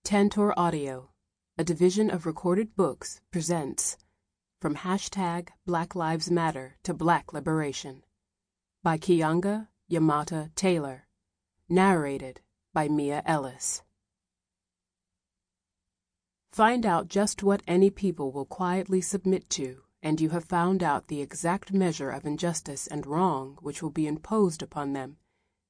Tantor Audio, a division of Recorded Books, presents From Black Lives Matter to Black Liberation by Keeanga-Yamahtta Taylor, narrated by Mia Ellis. Find out just what any people will quietly submit to, and you have found out the exact measure of injustice and wrong which will be imposed upon them,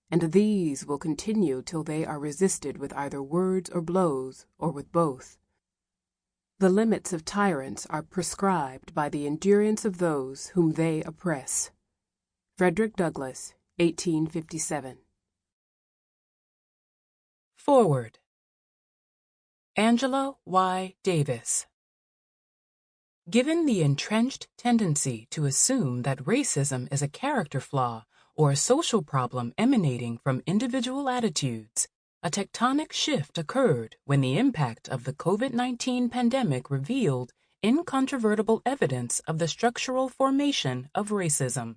and these will continue till they are resisted with either words or blows, or with both. The limits of tyrants are prescribed by the endurance of those whom they oppress. Frederick Douglass, 1857. Forward. Angela Y. Davis. Given the entrenched tendency to assume that racism is a character flaw or a social problem emanating from individual attitudes, a tectonic shift occurred when the impact of the COVID-19 pandemic revealed incontrovertible evidence of the structural formation of racism.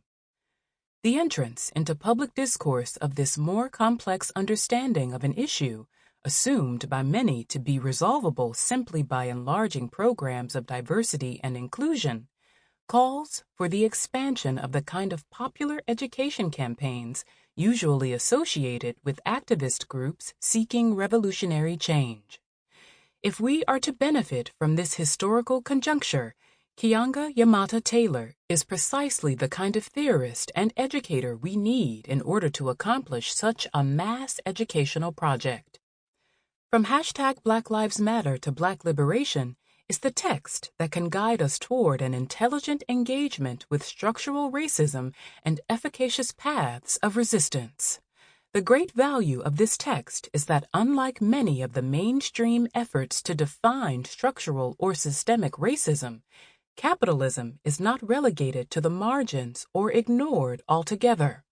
The entrance into public discourse of this more complex understanding of an issue, assumed by many to be resolvable simply by enlarging programs of diversity and inclusion, calls for the expansion of the kind of popular education campaigns usually associated with activist groups seeking revolutionary change. If we are to benefit from this historical conjuncture, Keeanga-Yamahtta Taylor is precisely the kind of theorist and educator we need in order to accomplish such a mass educational project. From Black Lives Matter to Black Liberation is the text that can guide us toward an intelligent engagement with structural racism and efficacious paths of resistance. The great value of this text is that, unlike many of the mainstream efforts to define structural or systemic racism, capitalism is not relegated to the margins or ignored altogether.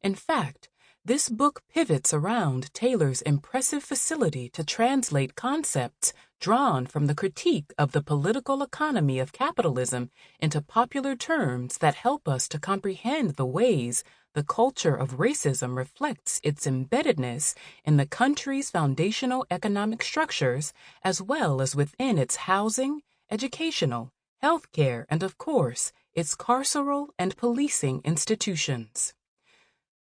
In fact, this book pivots around Taylor's impressive facility to translate concepts drawn from the critique of the political economy of capitalism into popular terms that help us to comprehend the ways the culture of racism reflects its embeddedness in the country's foundational economic structures, as well as within its housing, educational, healthcare, and, of course, its carceral and policing institutions.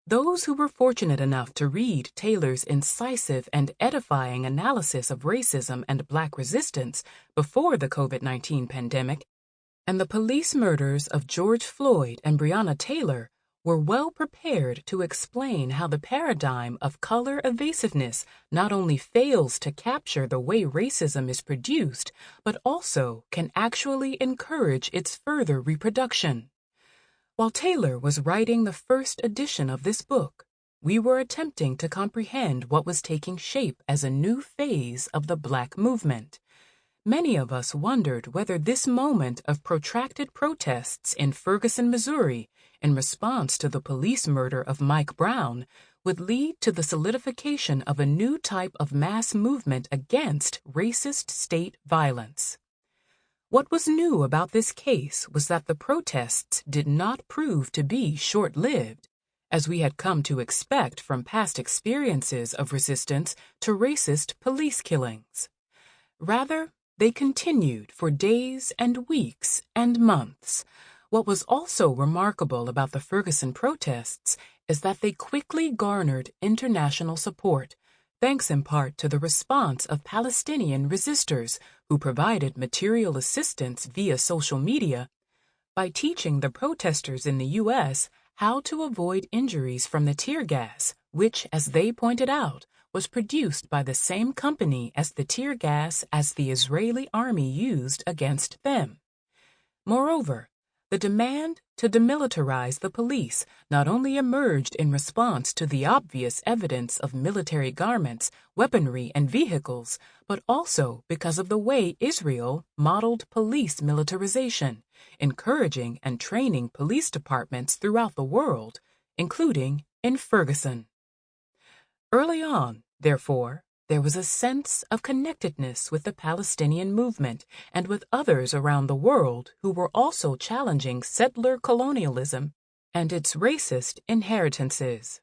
Those who were fortunate enough to read Taylor's incisive and edifying analysis of racism and Black resistance before the COVID-19 pandemic and the police murders of George Floyd and Breonna Taylor were well prepared to explain how the paradigm of color evasiveness not only fails to capture the way racism is produced, but also can actually encourage its further reproduction. While Taylor was writing the first edition of this book, we were attempting to comprehend what was taking shape as a new phase of the Black movement. Many of us wondered whether this moment of protracted protests in Ferguson, Missouri, in response to the police murder of Mike Brown, would lead to the solidification of a new type of mass movement against racist state violence. What was new about this case was that the protests did not prove to be short-lived, as we had come to expect from past experiences of resistance to racist police killings. Rather, they continued for days and weeks and months. What was also remarkable about the Ferguson protests is that they quickly garnered international support, thanks in part to the response of Palestinian resistors who provided material assistance via social media by teaching the protesters in the U.S. how to avoid injuries from the tear gas, which, as they pointed out, was produced by the same company as the tear gas as the Israeli army used against them. Moreover, the demand to demilitarize the police not only emerged in response to the obvious evidence of military garments, weaponry, and vehicles, but also because of the way Israel modeled police militarization, encouraging and training police departments throughout the world, including in Ferguson. Early on, therefore, there was a sense of connectedness with the Palestinian movement and with others around the world who were also challenging settler colonialism and its racist inheritances.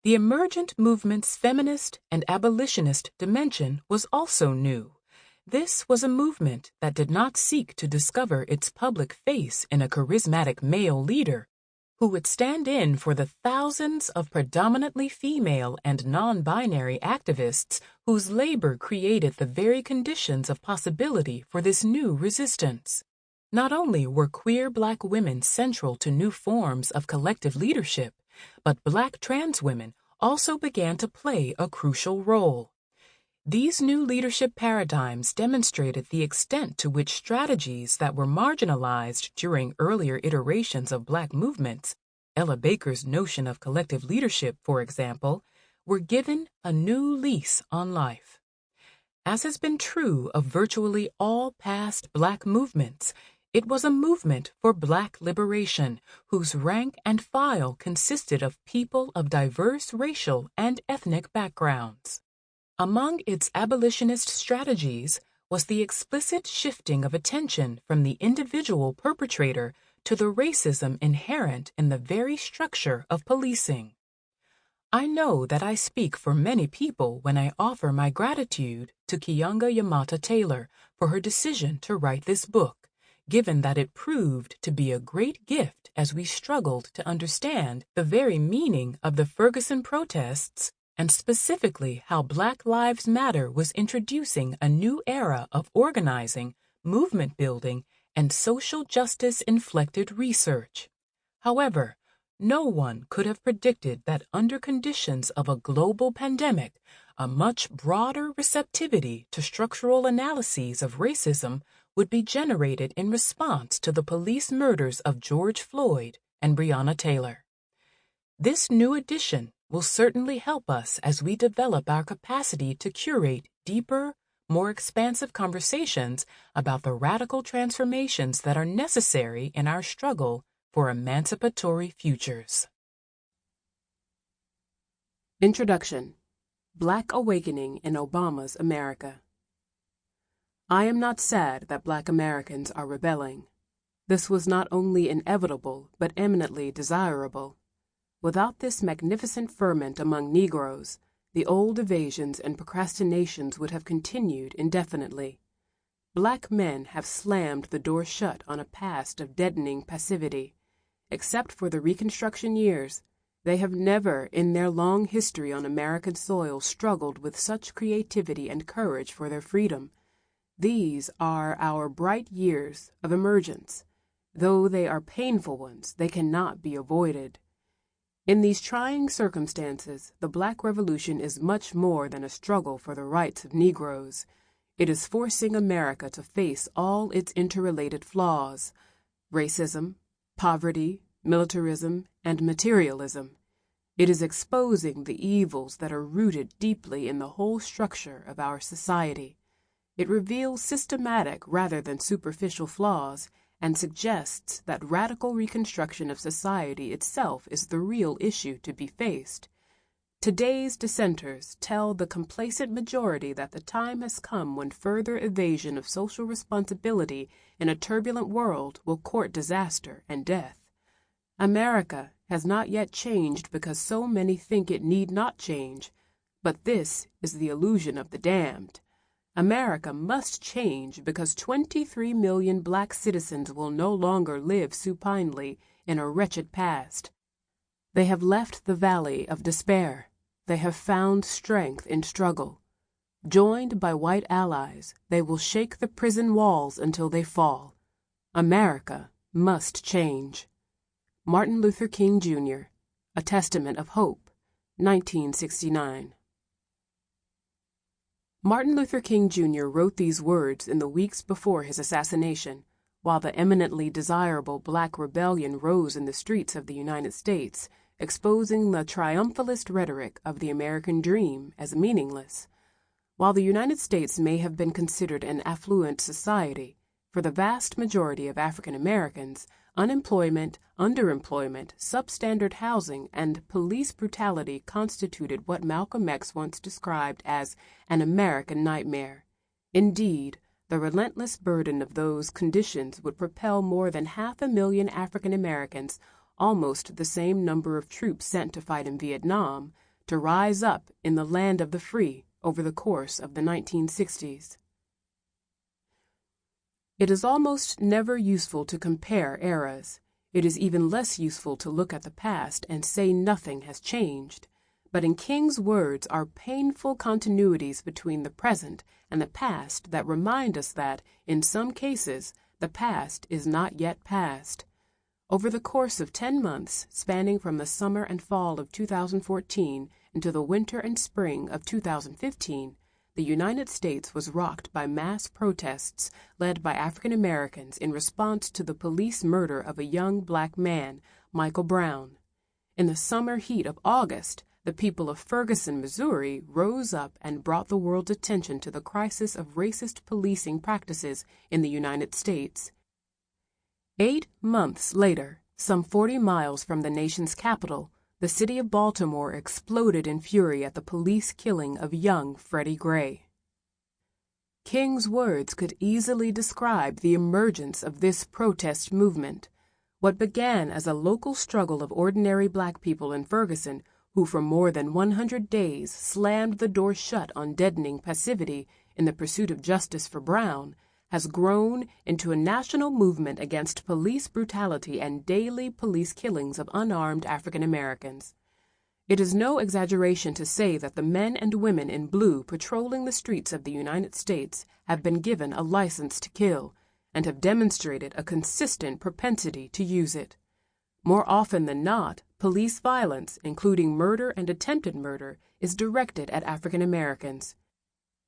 The emergent movement's feminist and abolitionist dimension was also new. This was a movement that did not seek to discover its public face in a charismatic male leader who would stand in for the thousands of predominantly female and non-binary activists whose labor created the very conditions of possibility for this new resistance. Not only were queer Black women central to new forms of collective leadership, but Black trans women also began to play a crucial role. These new leadership paradigms demonstrated the extent to which strategies that were marginalized during earlier iterations of Black movements, Ella Baker's notion of collective leadership, for example, were given a new lease on life. As has been true of virtually all past Black movements, it was a movement for Black liberation, whose rank and file consisted of people of diverse racial and ethnic backgrounds. Among its abolitionist strategies was the explicit shifting of attention from the individual perpetrator to the racism inherent in the very structure of policing. I know that I speak for many people when I offer my gratitude to Keeanga-Yamahtta Taylor for her decision to write this book, given that it proved to be a great gift as we struggled to understand the very meaning of the Ferguson protests and specifically how Black Lives Matter was introducing a new era of organizing, movement building, and social justice-inflected research. However, no one could have predicted that under conditions of a global pandemic, a much broader receptivity to structural analyses of racism would be generated in response to the police murders of George Floyd and Breonna Taylor. This new edition will certainly help us as we develop our capacity to curate deeper, more expansive conversations about the radical transformations that are necessary in our struggle for emancipatory futures. Introduction: Black Awakening in Obama's America. I am not sad that Black Americans are rebelling. This was not only inevitable, but eminently desirable. Without this magnificent ferment among Negroes, the old evasions and procrastinations would have continued indefinitely. Black men have slammed the door shut on a past of deadening passivity. Except for the Reconstruction years, they have never in their long history on American soil struggled with such creativity and courage for their freedom. These are our bright years of emergence. Though they are painful ones, they cannot be avoided. In these trying circumstances, the Black Revolution is much more than a struggle for the rights of Negroes. It is forcing America to face all its interrelated flaws: racism, poverty, militarism, and materialism. It is exposing the evils that are rooted deeply in the whole structure of our society. It reveals systematic rather than superficial flaws, and suggests that radical reconstruction of society itself is the real issue to be faced. Today's dissenters tell the complacent majority that the time has come when further evasion of social responsibility in a turbulent world will court disaster and death. America has not yet changed because so many think it need not change, but this is the illusion of the damned. America must change because 23 million Black citizens will no longer live supinely in a wretched past. They have left the valley of despair. They have found strength in struggle. Joined by white allies, they will shake the prison walls until they fall. America must change. Martin Luther King, Jr., A Testament of Hope, 1969. Martin Luther King, Jr. wrote these words in the weeks before his assassination, while the eminently desirable Black rebellion rose in the streets of the United States, exposing the triumphalist rhetoric of the American dream as meaningless. While the United States may have been considered an affluent society, for the vast majority of African Americans, unemployment, underemployment, substandard housing, and police brutality constituted what Malcolm X once described as an American nightmare. Indeed, the relentless burden of those conditions would propel more than 500,000 African Americans, almost the same number of troops sent to fight in Vietnam, to rise up in the land of the free over the course of the 1960s. It is almost never useful to compare eras. It is even less useful to look at the past and say nothing has changed. But in King's words are painful continuities between the present and the past that remind us that, in some cases, the past is not yet past. Over the course of 10 months, spanning from the summer and fall of 2014 into the winter and spring of 2015, the United States was rocked by mass protests led by African Americans in response to the police murder of a young black man, Michael Brown. In the summer heat of August, the people of Ferguson, Missouri, rose up and brought the world's attention to the crisis of racist policing practices in the United States. 8 months later, some 40 miles from the nation's capital, the city of Baltimore exploded in fury at the police killing of young Freddie Gray. King's words could easily describe the emergence of this protest movement. What began as a local struggle of ordinary black people in Ferguson, who for more than 100 days slammed the door shut on deadening passivity in the pursuit of justice for Brown, has grown into a national movement against police brutality and daily police killings of unarmed African Americans. It is no exaggeration to say that the men and women in blue patrolling the streets of the United States have been given a license to kill and have demonstrated a consistent propensity to use it. More often than not, police violence, including murder and attempted murder, is directed at African Americans.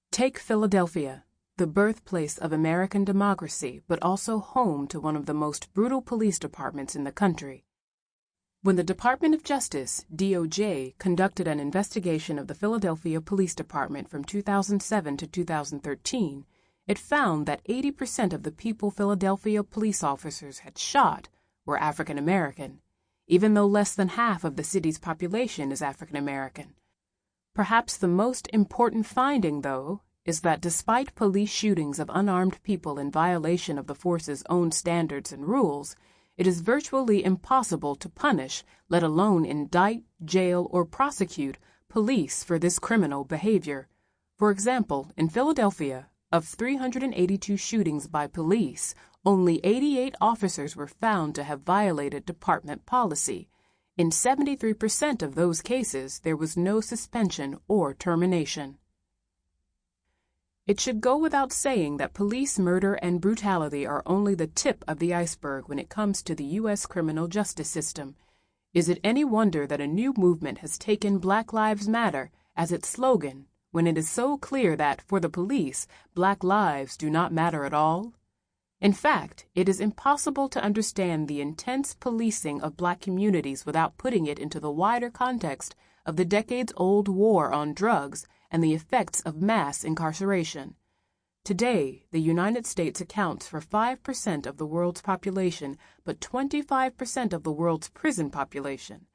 Take Philadelphia, the birthplace of American democracy, but also home to one of the most brutal police departments in the country. When the Department of Justice, DOJ, conducted an investigation of the Philadelphia Police Department from 2007 to 2013, it found that 80% of the people Philadelphia police officers had shot were African American, even though less than half of the city's population is African American. Perhaps the most important finding, though, is that despite police shootings of unarmed people in violation of the force's own standards and rules, it is virtually impossible to punish, let alone indict, jail, or prosecute police for this criminal behavior. For example, in Philadelphia, of 382 shootings by police, only 88 officers were found to have violated department policy. In 73% of those cases, there was no suspension or termination. It should go without saying that police murder and brutality are only the tip of the iceberg when it comes to the U.S. criminal justice system. Is it any wonder that a new movement has taken Black Lives Matter as its slogan, when it is so clear that, for the police, black lives do not matter at all? In fact, it is impossible to understand the intense policing of black communities without putting it into the wider context of the decades-old war on drugs and the effects of mass incarceration. Today, the United States accounts for 5% of the world's population, but 25% of the world's prison population.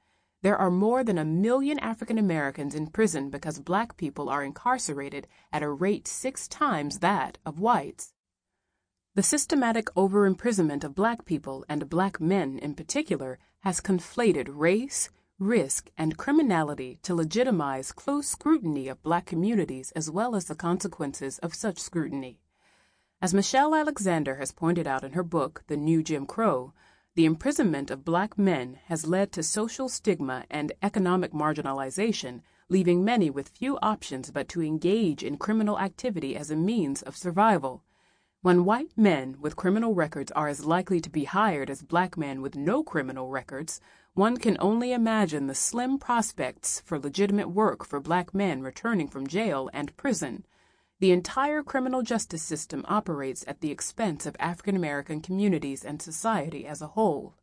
There are more than 1 million African Americans in prison because black people are incarcerated at a rate 6 times that of whites. The systematic over-imprisonment of black people, and black men in particular, has conflated race, risk, and criminality to legitimize close scrutiny of black communities as well as the consequences of such scrutiny. As Michelle Alexander has pointed out in her book, The New Jim Crow, the imprisonment of black men has led to social stigma and economic marginalization, leaving many with few options but to engage in criminal activity as a means of survival. When white men with criminal records are as likely to be hired as black men with no criminal records, one can only imagine the slim prospects for legitimate work for black men returning from jail and prison. The entire criminal justice system operates at the expense of African American communities and society as a whole.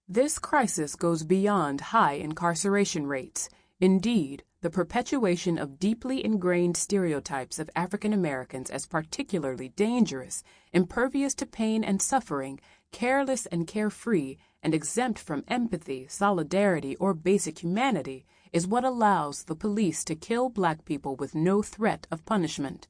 This crisis goes beyond high incarceration rates. Indeed, the perpetuation of deeply ingrained stereotypes of African Americans as particularly dangerous, impervious to pain and suffering, careless and carefree, and exempt from empathy, solidarity, or basic humanity is what allows the police to kill black people with no threat of punishment.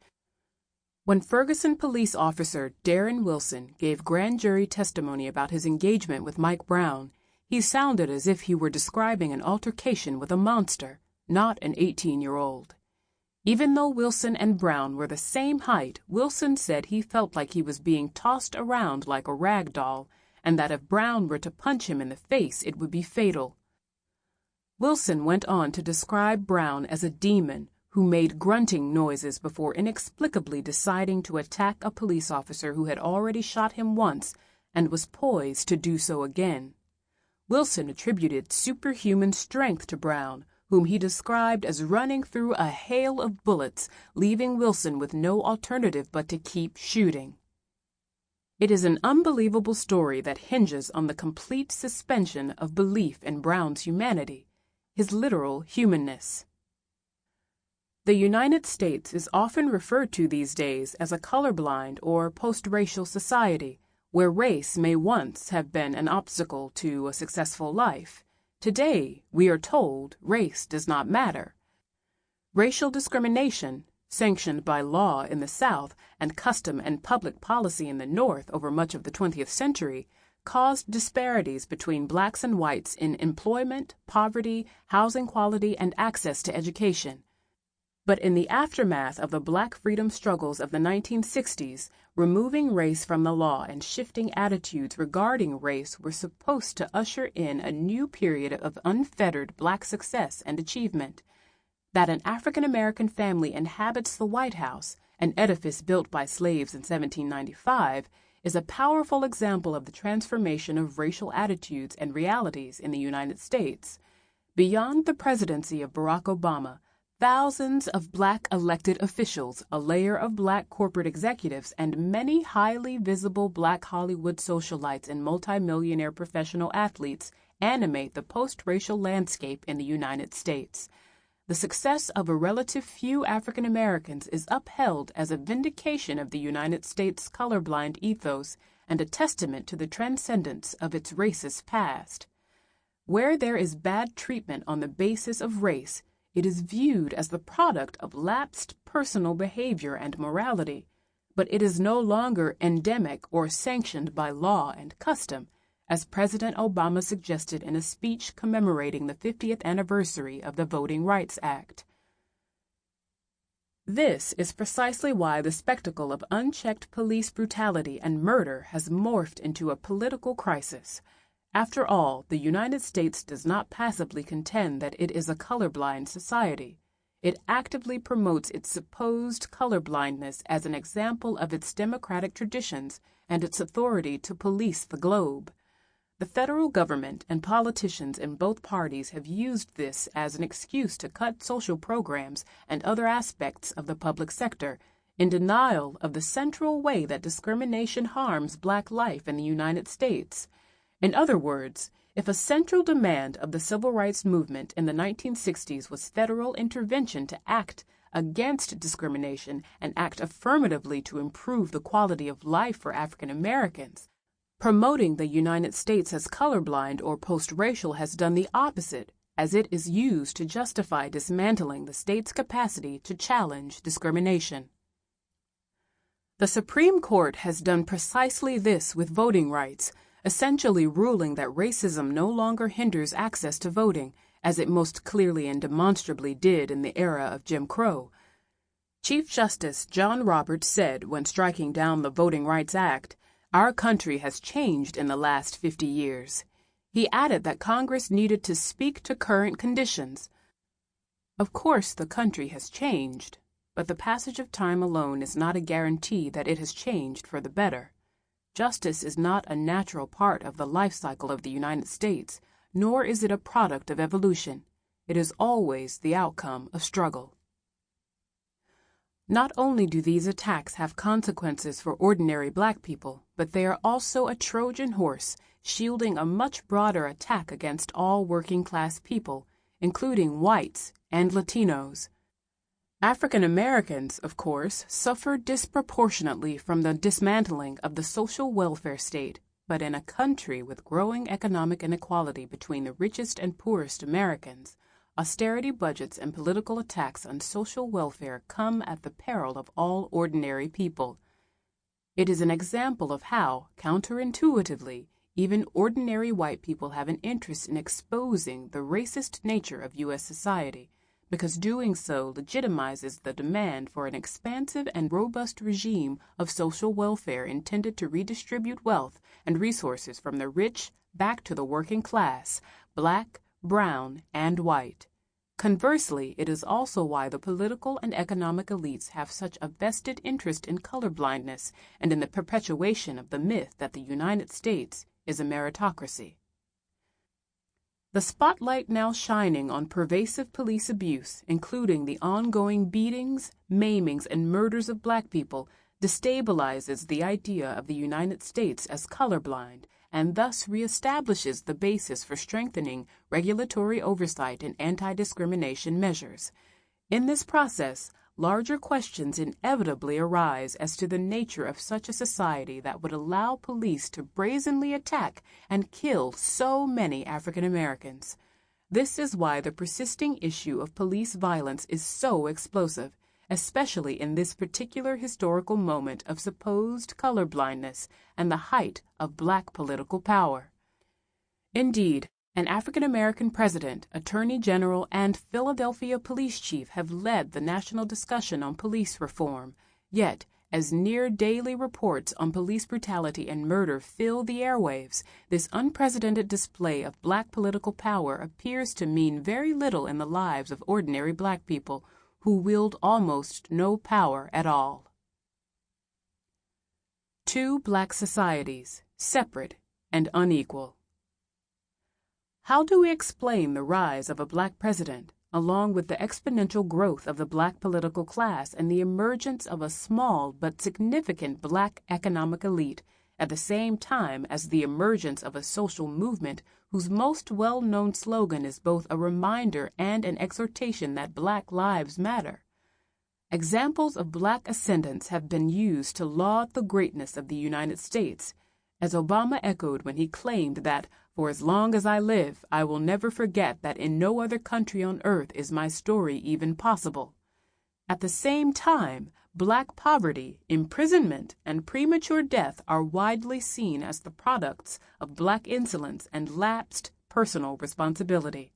When Ferguson police officer Darren Wilson gave grand jury testimony about his engagement with Mike Brown, he sounded as if he were describing an altercation with a monster, not an 18-year-old. Even though Wilson and Brown were the same height, Wilson said he felt like he was being tossed around like a rag doll, and that if Brown were to punch him in the face, it would be fatal. Wilson went on to describe Brown as a demon who made grunting noises before inexplicably deciding to attack a police officer who had already shot him once and was poised to do so again. Wilson attributed superhuman strength to Brown, whom he described as running through a hail of bullets, leaving Wilson with no alternative but to keep shooting. It is an unbelievable story that hinges on the complete suspension of belief in Brown's humanity, his literal humanness. The United States is often referred to these days as a colorblind or postracial society, where race may once have been an obstacle to a successful life. Today, we are told race does not matter. Racial discrimination, sanctioned by law in the South and custom and public policy in the North over much of the 20th century, caused disparities between blacks and whites in employment, poverty, housing quality, and access to education. But in the aftermath of the black freedom struggles of the 1960s, removing race from the law and shifting attitudes regarding race were supposed to usher in a new period of unfettered black success and achievement. That an African-American family inhabits the White House, an edifice built by slaves in 1795, is a powerful example of the transformation of racial attitudes and realities in the United States. Beyond the presidency of Barack Obama, thousands of black elected officials, a layer of black corporate executives, and many highly visible black Hollywood socialites and multimillionaire professional athletes animate the post-racial landscape in the United States. The success of a relative few African Americans is upheld as a vindication of the United States colorblind ethos and a testament to the transcendence of its racist past. Where there is bad treatment on the basis of race, it is viewed as the product of lapsed personal behavior and morality, but it is no longer endemic or sanctioned by law and custom, as President Obama suggested in a speech commemorating the 50th anniversary of the Voting Rights Act. This is precisely why the spectacle of unchecked police brutality and murder has morphed into a political crisis. After all, the United States does not passively contend that it is a colorblind society. It actively promotes its supposed colorblindness as an example of its democratic traditions and its authority to police the globe. The federal government and politicians in both parties have used this as an excuse to cut social programs and other aspects of the public sector, in denial of the central way that discrimination harms black life in the United States. In other words, if a central demand of the civil rights movement in the 1960s was federal intervention to act against discrimination and act affirmatively to improve the quality of life for African Americans, promoting the United States as colorblind or post-racial has done the opposite, as it is used to justify dismantling the state's capacity to challenge discrimination. The Supreme Court has done precisely this with voting rights, essentially ruling that racism no longer hinders access to voting, as it most clearly and demonstrably did in the era of Jim Crow. Chief Justice John Roberts said when striking down the Voting Rights Act, "Our country has changed in the last 50 years. He added that Congress needed to speak to current conditions. Of course, the country has changed, but the passage of time alone is not a guarantee that it has changed for the better. Justice is not a natural part of the life cycle of the United States, nor is it a product of evolution. It is always the outcome of struggle." Not only do these attacks have consequences for ordinary black people, but they are also a Trojan horse shielding a much broader attack against all working-class people, including whites and Latinos. African Americans, of course, suffer disproportionately from the dismantling of the social welfare state, but in a country with growing economic inequality between the richest and poorest Americans, austerity budgets and political attacks on social welfare come at the peril of all ordinary people. It is an example of how, counterintuitively, even ordinary white people have an interest in exposing the racist nature of U.S. society, because doing so legitimizes the demand for an expansive and robust regime of social welfare intended to redistribute wealth and resources from the rich back to the working class, black, brown, and white. Conversely, it is also why the political and economic elites have such a vested interest in colorblindness and in the perpetuation of the myth that the United States is a meritocracy. The spotlight now shining on pervasive police abuse, including the ongoing beatings, maimings, and murders of black people, destabilizes the idea of the United States as colorblind and thus reestablishes the basis for strengthening regulatory oversight and anti-discrimination measures. In this process, larger questions inevitably arise as to the nature of such a society that would allow police to brazenly attack and kill so many African Americans. This is why the persisting issue of police violence is so explosive, especially in this particular historical moment of supposed colorblindness and the height of black political power. Indeed, an African American president, attorney general, and Philadelphia police chief have led the national discussion on police reform. Yet, as near daily reports on police brutality and murder fill the airwaves, this unprecedented display of black political power appears to mean very little in the lives of ordinary black people who wield almost no power at all. Two black societies, separate and unequal. How do we explain the rise of a black president, along with the exponential growth of the black political class and the emergence of a small but significant black economic elite, at the same time as the emergence of a social movement whose most well-known slogan is both a reminder and an exhortation that black lives matter? Examples of black ascendants have been used to laud the greatness of the United States, as Obama echoed when he claimed that, "For as long as I live, I will never forget that in no other country on earth is my story even possible." At the same time, black poverty, imprisonment, and premature death are widely seen as the products of black insolence and lapsed personal responsibility.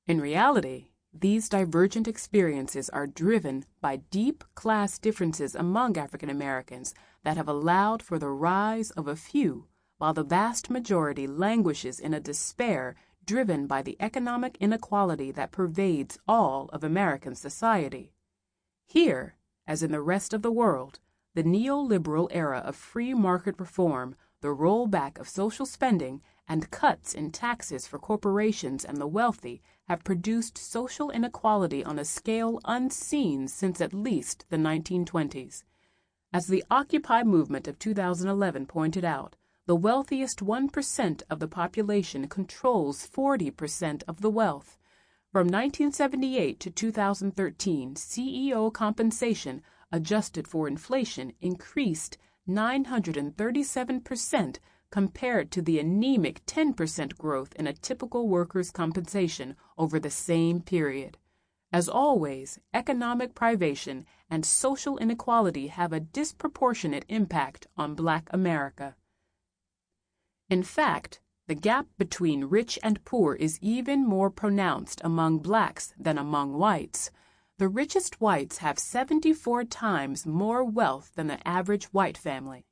In reality, these divergent experiences are driven by deep class differences among African Americans that have allowed for the rise of a few, while the vast majority languishes in a despair driven by the economic inequality that pervades all of American society. Here, as in the rest of the world, the neoliberal era of free market reform, the rollback of social spending, and cuts in taxes for corporations and the wealthy have produced social inequality on a scale unseen since at least the 1920s. As the Occupy movement of 2011 pointed out, the wealthiest 1% of the population controls 40% of the wealth. From 1978 to 2013, CEO compensation, adjusted for inflation, increased 937% compared to the anemic 10% growth in a typical worker's compensation over the same period. As always, economic privation and social inequality have a disproportionate impact on Black America. In fact, the gap between rich and poor is even more pronounced among blacks than among whites. The richest whites have 74 times more wealth than the average white family.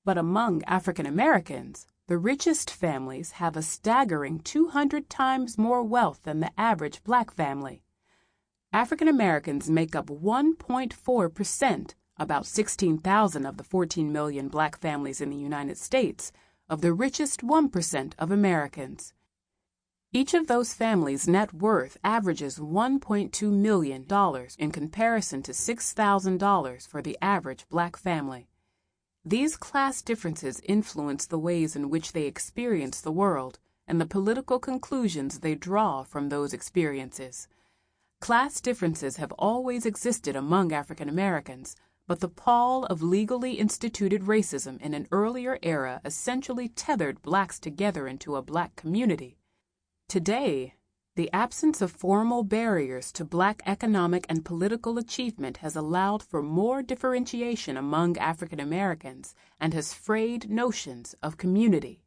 But among African Americans, the richest families have a staggering 200 times more wealth than the average black family. African Americans make up 1.4%, about 16,000 of the 14 million black families in the United States, of the richest 1% of Americans. Each of those families' net worth averages $1.2 million in comparison to $6,000 for the average black family. These class differences influence the ways in which they experience the world and the political conclusions they draw from those experiences. Class differences have always existed among African Americans, but the pall of legally instituted racism in an earlier era essentially tethered blacks together into a black community. Today, the absence of formal barriers to black economic and political achievement has allowed for more differentiation among African Americans and has frayed notions of community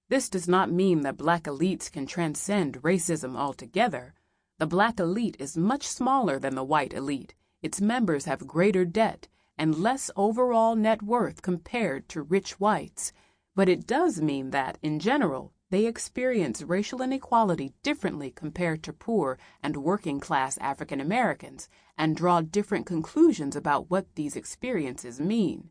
This does not mean that Black elites can transcend racism altogether. The Black elite is much smaller than the white elite. Its members have greater debt and less overall net worth compared to rich whites. But it does mean that, in general, they experience racial inequality differently compared to poor and working-class African Americans and draw different conclusions about what these experiences mean.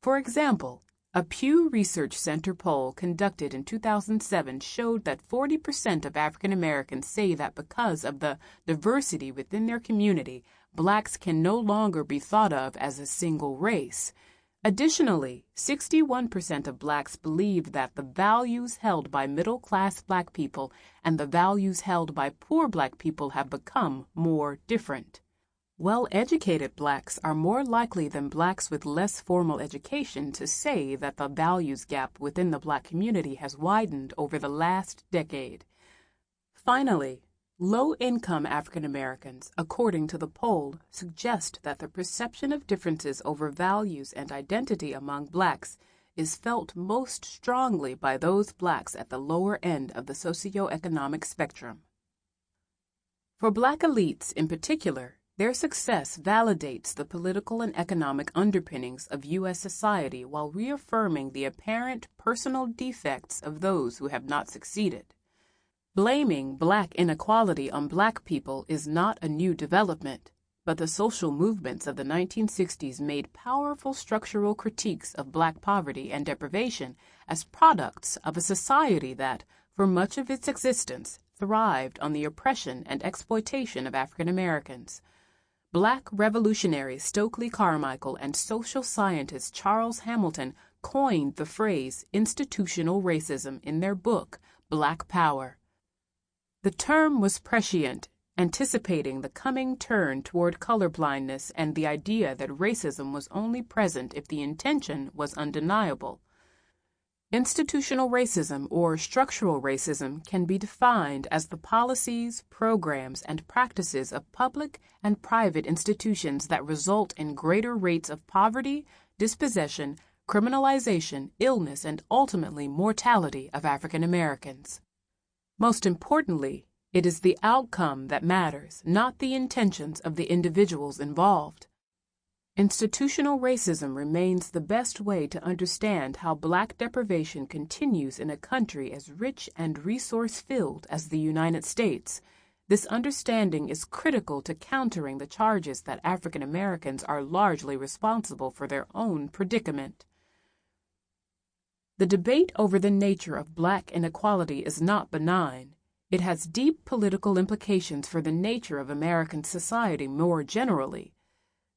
For example, a Pew Research Center poll conducted in 2007 showed that 40% of African Americans say that because of the diversity within their community, Blacks can no longer be thought of as a single race. Additionally, 61% of Blacks believe that the values held by middle-class Black people and the values held by poor Black people have become more different. Well-educated Blacks are more likely than Blacks with less formal education to say that the values gap within the Black community has widened over the last decade. Finally, low-income African Americans, according to the poll, suggest that the perception of differences over values and identity among Blacks is felt most strongly by those Blacks at the lower end of the socioeconomic spectrum. For Black elites in particular, their success validates the political and economic underpinnings of U.S. society while reaffirming the apparent personal defects of those who have not succeeded. Blaming Black inequality on Black people is not a new development, but the social movements of the 1960s made powerful structural critiques of Black poverty and deprivation as products of a society that, for much of its existence, thrived on the oppression and exploitation of African Americans. Black revolutionary Stokely Carmichael and social scientist Charles Hamilton coined the phrase institutional racism in their book, Black Power. The term was prescient, anticipating the coming turn toward colorblindness and the idea that racism was only present if the intention was undeniable. Institutional racism or structural racism can be defined as the policies, programs, and practices of public and private institutions that result in greater rates of poverty, dispossession, criminalization, illness, and ultimately mortality of African Americans. Most importantly, it is the outcome that matters, not the intentions of the individuals involved. Institutional racism remains the best way to understand how Black deprivation continues in a country as rich and resource-filled as the United States. This understanding is critical to countering the charges that African Americans are largely responsible for their own predicament. The debate over the nature of Black inequality is not benign. It has deep political implications for the nature of American society more generally.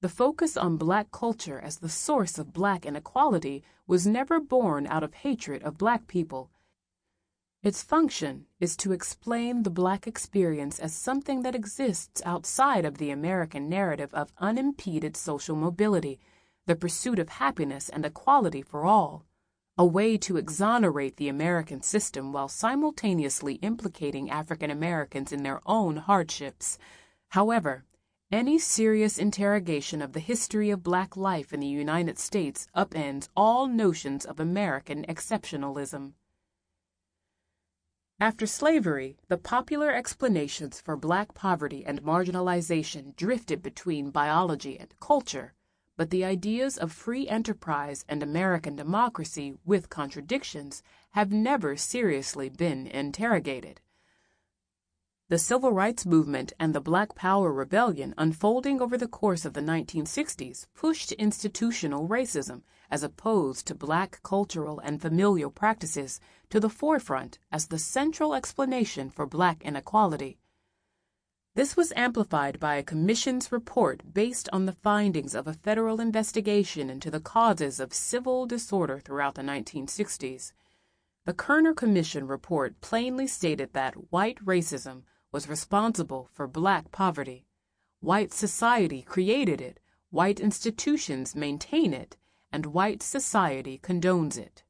The focus on Black culture as the source of Black inequality was never born out of hatred of Black people. Its function is to explain the Black experience as something that exists outside of the American narrative of unimpeded social mobility, the pursuit of happiness and equality for all, a way to exonerate the American system while simultaneously implicating African Americans in their own hardships. However, any serious interrogation of the history of Black life in the United States upends all notions of American exceptionalism. After slavery, the popular explanations for Black poverty and marginalization drifted between biology and culture, but the ideas of free enterprise and American democracy, with contradictions, have never seriously been interrogated. The Civil Rights Movement and the Black Power Rebellion unfolding over the course of the 1960s pushed institutional racism, as opposed to Black cultural and familial practices, to the forefront as the central explanation for Black inequality. This was amplified by a commission's report based on the findings of a federal investigation into the causes of civil disorder throughout the 1960s. The Kerner Commission report plainly stated that white racism was responsible for Black poverty. White society created it, white institutions maintain it, and white society condones it.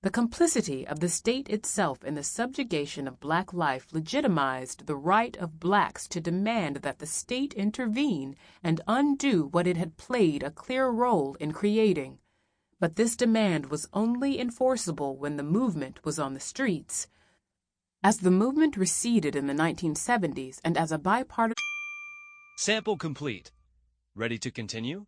The complicity of the state itself in the subjugation of Black life legitimized the right of Blacks to demand that the state intervene and undo what it had played a clear role in creating. But this demand was only enforceable when the movement was on the streets. As the movement receded in the 1970s and as a bipartisan... Sample complete. Ready to continue?